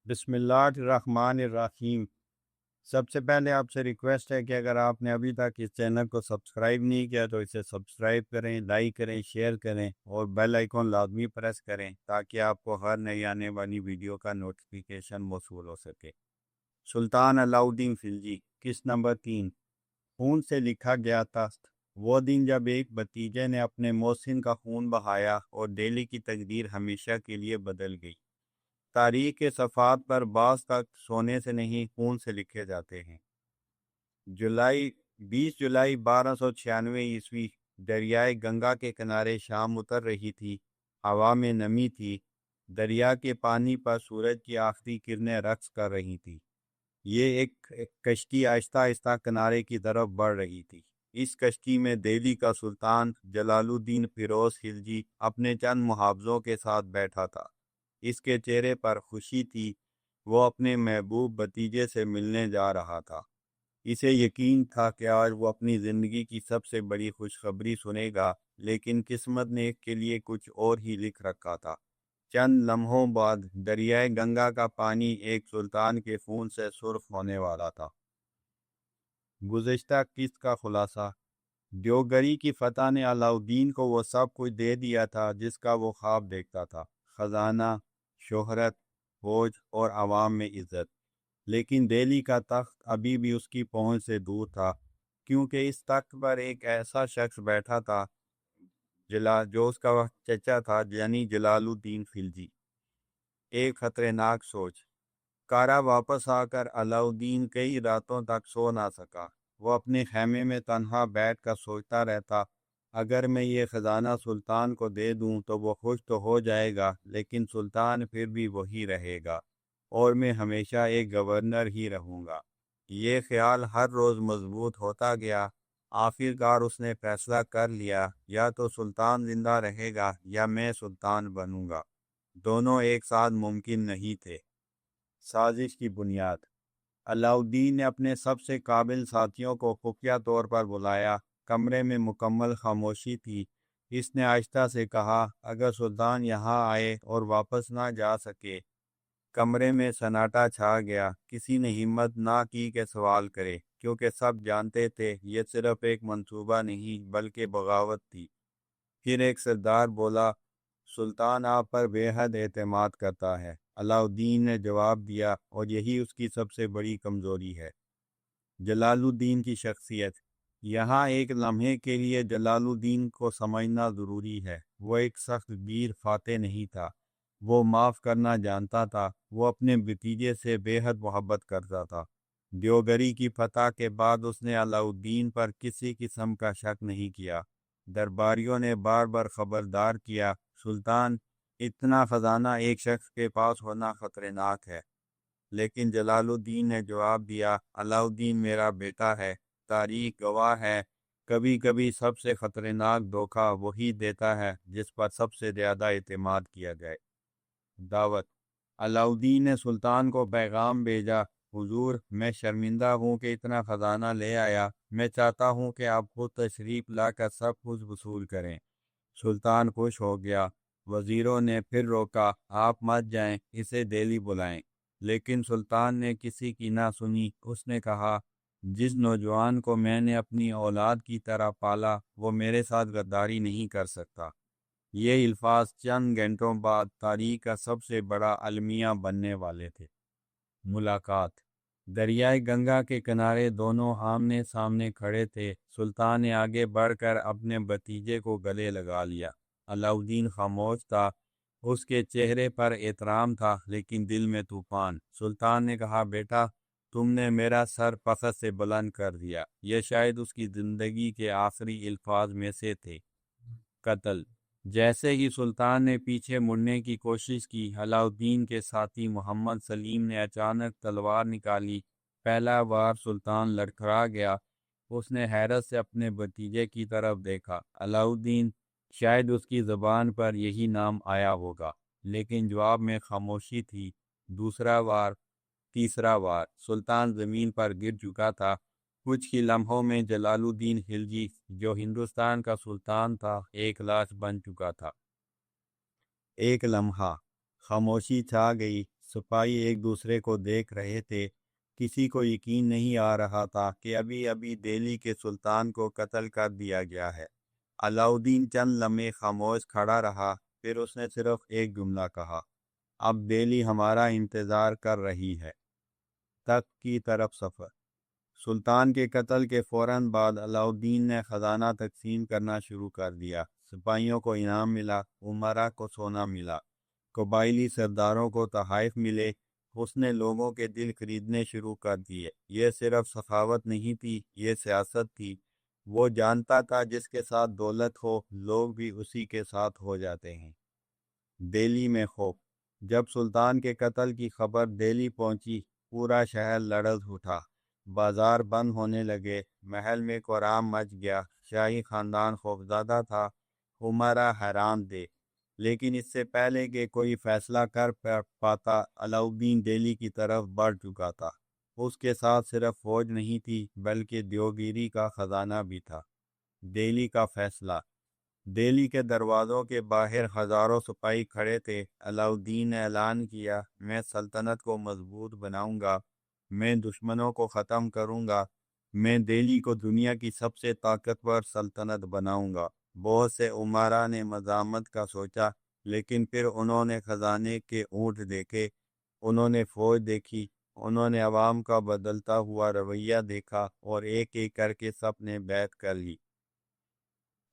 بسم اللہ الرحمن الرحیم۔ سب سے پہلے آپ سے ریکویسٹ ہے کہ اگر آپ نے ابھی تک اس چینل کو سبسکرائب نہیں کیا تو اسے سبسکرائب کریں، لائک کریں، شیئر کریں اور بیل آئیکن لازمی پریس کریں تاکہ آپ کو ہر نئی آنے والی ویڈیو کا نوٹیفیکیشن موصول ہو سکے۔ سلطان علاء الدین خلجی، قسط نمبر 3، خون سے لکھا گیا تخت۔ وہ دن جب ایک بھتیجے نے اپنے محسن کا خون بہایا اور دہلی کی تقدیر ہمیشہ کے لیے بدل گئی۔ تاریخ کے صفحات پر بعض تک سونے سے نہیں خون سے لکھے جاتے ہیں۔ 20 جولائی 1296 دریائے گنگا کے کنارے شام اتر رہی تھی۔ ہوا میں نمی تھی۔ دریا کے پانی پر سورج کی آخری کرنیں رقص کر رہی تھی۔ یہ ایک کشتی آہستہ آہستہ کنارے کی طرف بڑھ رہی تھی۔ اس کشتی میں دہلی کا سلطان جلال الدین فیروز خلجی اپنے چند محافظوں کے ساتھ بیٹھا تھا۔ اس کے چہرے پر خوشی تھی۔ وہ اپنے محبوب بھتیجے سے ملنے جا رہا تھا۔ اسے یقین تھا کہ آج وہ اپنی زندگی کی سب سے بڑی خوشخبری سنے گا، لیکن قسمت نے اس کے لیے کچھ اور ہی لکھ رکھا تھا۔ چند لمحوں بعد دریائے گنگا کا پانی ایک سلطان کے خون سے سرخ ہونے والا تھا۔ گزشتہ قسط کا خلاصہ۔ دیوگری کی فتح نے علاء الدین کو وہ سب کچھ دے دیا تھا جس کا وہ خواب دیکھتا تھا: خزانہ، شہرت، فوج اور عوام میں عزت۔ لیکن دہلی کا تخت ابھی بھی اس کی پہنچ سے دور تھا، کیونکہ اس تخت پر ایک ایسا شخص بیٹھا تھا جو اس کا چچا تھا، یعنی جلال الدین خلجی۔ ایک خطرناک سوچ۔ کارا واپس آ کر علاء الدین کئی راتوں تک سو نہ سکا۔ وہ اپنے خیمے میں تنہا بیٹھ کر سوچتا رہتا، اگر میں یہ خزانہ سلطان کو دے دوں تو وہ خوش تو ہو جائے گا، لیکن سلطان پھر بھی وہی رہے گا اور میں ہمیشہ ایک گورنر ہی رہوں گا۔ یہ خیال ہر روز مضبوط ہوتا گیا۔ آخرکار اس نے فیصلہ کر لیا، یا تو سلطان زندہ رہے گا یا میں سلطان بنوں گا۔ دونوں ایک ساتھ ممکن نہیں تھے۔ سازش کی بنیاد۔ علاء الدین نے اپنے سب سے قابل ساتھیوں کو خفیہ طور پر بلایا۔ کمرے میں مکمل خاموشی تھی۔ اس نے آہستہ سے کہا، اگر سلطان یہاں آئے اور واپس نہ جا سکے۔ کمرے میں سناٹا چھا گیا۔ کسی نے ہمت نہ کی کہ سوال کرے، کیونکہ سب جانتے تھے یہ صرف ایک منصوبہ نہیں بلکہ بغاوت تھی۔ پھر ایک سردار بولا، سلطان آپ پر بے حد اعتماد کرتا ہے۔ علاء الدین نے جواب دیا، اور یہی اس کی سب سے بڑی کمزوری ہے۔ جلال الدین کی شخصیت۔ یہاں ایک لمحے کے لیے جلال الدین کو سمجھنا ضروری ہے۔ وہ ایک سخت گیر فاتح نہیں تھا۔ وہ معاف کرنا جانتا تھا۔ وہ اپنے بھتیجے سے بے حد محبت کرتا تھا۔ دیوگری کی فتح کے بعد اس نے علاء الدین پر کسی قسم کا شک نہیں کیا۔ درباریوں نے بار بار خبردار کیا، سلطان، اتنا خزانہ ایک شخص کے پاس ہونا خطرناک ہے۔ لیکن جلال الدین نے جواب دیا، علاء الدین میرا بیٹا ہے۔ تاریخ گواہ ہے، کبھی کبھی سب سے خطرناک دھوکہ وہی دیتا ہے جس پر سب سے زیادہ اعتماد کیا جائے۔ دعوت۔ علاء الدین نے سلطان کو پیغام بھیجا، حضور، میں شرمندہ ہوں کہ اتنا خزانہ لے آیا۔ میں چاہتا ہوں کہ آپ خود تشریف لا کر سب کچھ وصول کریں۔ سلطان خوش ہو گیا۔ وزیروں نے پھر روکا، آپ مت جائیں، اسے دہلی بلائیں۔ لیکن سلطان نے کسی کی نہ سنی۔ اس نے کہا، جس نوجوان کو میں نے اپنی اولاد کی طرح پالا وہ میرے ساتھ غداری نہیں کر سکتا۔ یہ الفاظ چند گھنٹوں بعد تاریخ کا سب سے بڑا المیہ بننے والے تھے۔ ملاقات۔ دریائے گنگا کے کنارے دونوں آمنے سامنے کھڑے تھے۔ سلطان نے آگے بڑھ کر اپنے بھتیجے کو گلے لگا لیا۔ علاء الدین خاموش تھا۔ اس کے چہرے پر احترام تھا لیکن دل میں طوفان۔ سلطان نے کہا، بیٹا، تم نے میرا سر فخر سے بلند کر دیا۔ یہ شاید اس کی زندگی کے آخری الفاظ میں سے تھے۔ قتل۔ جیسے ہی سلطان نے پیچھے مڑنے کی کوشش کی، علاء الدین کے ساتھی محمد سلیم نے اچانک تلوار نکالی۔ پہلا وار سلطان لڑکھڑا گیا۔ اس نے حیرت سے اپنے بھتیجے کی طرف دیکھا، علاء الدین۔ شاید اس کی زبان پر یہی نام آیا ہوگا، لیکن جواب میں خاموشی تھی۔ دوسرا وار، تیسرا وار، سلطان زمین پر گر چکا تھا۔ کچھ ہی لمحوں میں جلال الدین خلجی، جو ہندوستان کا سلطان تھا، ایک لاش بن چکا تھا۔ ایک لمحہ خاموشی چھا گئی۔ سپاہی ایک دوسرے کو دیکھ رہے تھے۔ کسی کو یقین نہیں آ رہا تھا کہ ابھی ابھی دہلی کے سلطان کو قتل کر دیا گیا ہے۔ علاؤدین چند لمحے خاموش کھڑا رہا، پھر اس نے صرف ایک جملہ کہا، اب دہلی ہمارا انتظار کر رہی ہے۔ تخت کی طرف سفر۔ سلطان کے قتل کے فوراً بعد علاؤدین نے خزانہ تقسیم کرنا شروع کر دیا۔ سپاہیوں کو انعام ملا، امراء کو سونا ملا، قبائلی سرداروں کو تحائف ملے۔ اس نے لوگوں کے دل خریدنے شروع کر دیے۔ یہ صرف سخاوت نہیں تھی، یہ سیاست تھی۔ وہ جانتا تھا جس کے ساتھ دولت ہو، لوگ بھی اسی کے ساتھ ہو جاتے ہیں۔ دہلی میں خوف۔ جب سلطان کے قتل کی خبر دہلی پہنچی، پورا شہر لرز اٹھا۔ بازار بند ہونے لگے، محل میں کوہرام مچ گیا۔ شاہی خاندان خوفزدہ تھا، امراء حیران تھے۔ لیکن اس سے پہلے کہ کوئی فیصلہ کر پاتا، علاؤدین دہلی کی طرف بڑھ چکا تھا۔ اس کے ساتھ صرف فوج نہیں تھی، بلکہ دیوگیری کا خزانہ بھی تھا۔ دہلی کا فیصلہ۔ دہلی کے دروازوں کے باہر ہزاروں سپاہی کھڑے تھے۔ علاؤدین نے اعلان کیا، میں سلطنت کو مضبوط بناؤں گا، میں دشمنوں کو ختم کروں گا، میں دہلی کو دنیا کی سب سے طاقتور سلطنت بناؤں گا۔ بہت سے امراء نے مزاحمت کا سوچا، لیکن پھر انہوں نے خزانے کے اونٹ دیکھے، انہوں نے فوج دیکھی، انہوں نے عوام کا بدلتا ہوا رویہ دیکھا، اور ایک ایک کر کے سب نے بیعت کر لی۔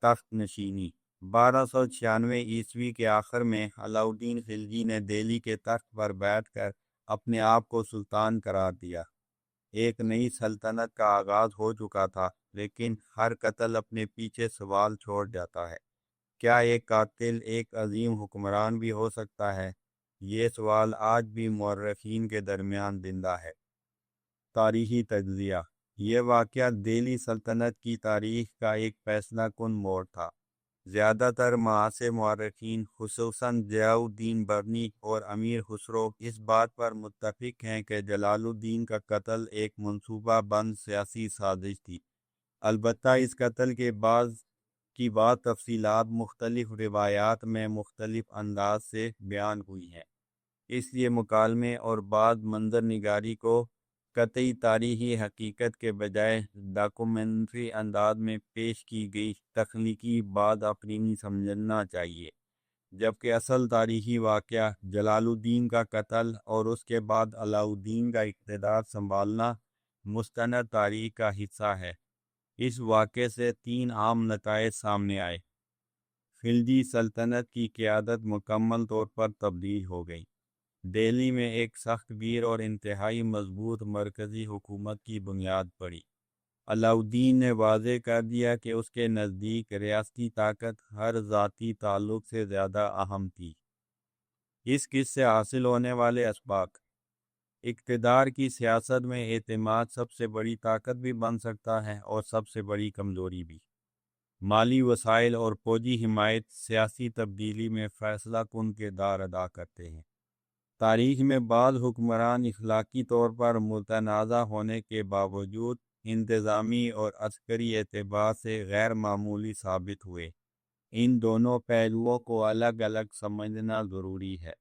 تخت نشینی۔ 1296 کے آخر میں علاؤدین خلجی نے دہلی کے تخت پر بیٹھ کر اپنے آپ کو سلطان قرار دیا۔ ایک نئی سلطنت کا آغاز ہو چکا تھا، لیکن ہر قتل اپنے پیچھے سوال چھوڑ جاتا ہے۔ کیا ایک قاتل ایک عظیم حکمران بھی ہو سکتا ہے؟ یہ سوال آج بھی مورخین کے درمیان زندہ ہے۔ تاریخی تجزیہ۔ یہ واقعہ دہلی سلطنت کی تاریخ کا ایک فیصلہ کن موڑ تھا۔ زیادہ تر معاصر مورخین، خصوصاً ضیاء الدین برنی اور امیر خسرو، اس بات پر متفق ہیں کہ جلال الدین کا قتل ایک منصوبہ بند سیاسی سازش تھی۔ البتہ اس قتل کے بعد تفصیلات مختلف روایات میں مختلف انداز سے بیان ہوئی ہیں۔ اس لیے مکالمے اور بعض منظر نگاری کو قطعی تاریخی حقیقت کے بجائے ڈاکومنٹری انداز میں پیش کی گئی تخلیقی بات آفرینی سمجھنا چاہیے، جبکہ اصل تاریخی واقعہ جلال الدین کا قتل اور اس کے بعد علاؤدین کا اقتدار سنبھالنا مستند تاریخ کا حصہ ہے۔ اس واقعے سے 3 عام نتائج سامنے آئے۔ خلجی سلطنت کی قیادت مکمل طور پر تبدیل ہو گئی۔ دہلی میں ایک سخت گیر اور انتہائی مضبوط مرکزی حکومت کی بنیاد پڑی۔ علاؤدین نے واضح کر دیا کہ اس کے نزدیک ریاستی طاقت ہر ذاتی تعلق سے زیادہ اہم تھی۔ اس کس سے حاصل ہونے والے اسباق۔ اقتدار کی سیاست میں اعتماد سب سے بڑی طاقت بھی بن سکتا ہے اور سب سے بڑی کمزوری بھی۔ مالی وسائل اور فوجی حمایت سیاسی تبدیلی میں فیصلہ کن کردار ادا کرتے ہیں۔ تاریخ میں بعض حکمران اخلاقی طور پر متنازع ہونے کے باوجود انتظامی اور عسکری اعتبار سے غیر معمولی ثابت ہوئے۔ ان دونوں پہلوؤں کو الگ الگ سمجھنا ضروری ہے۔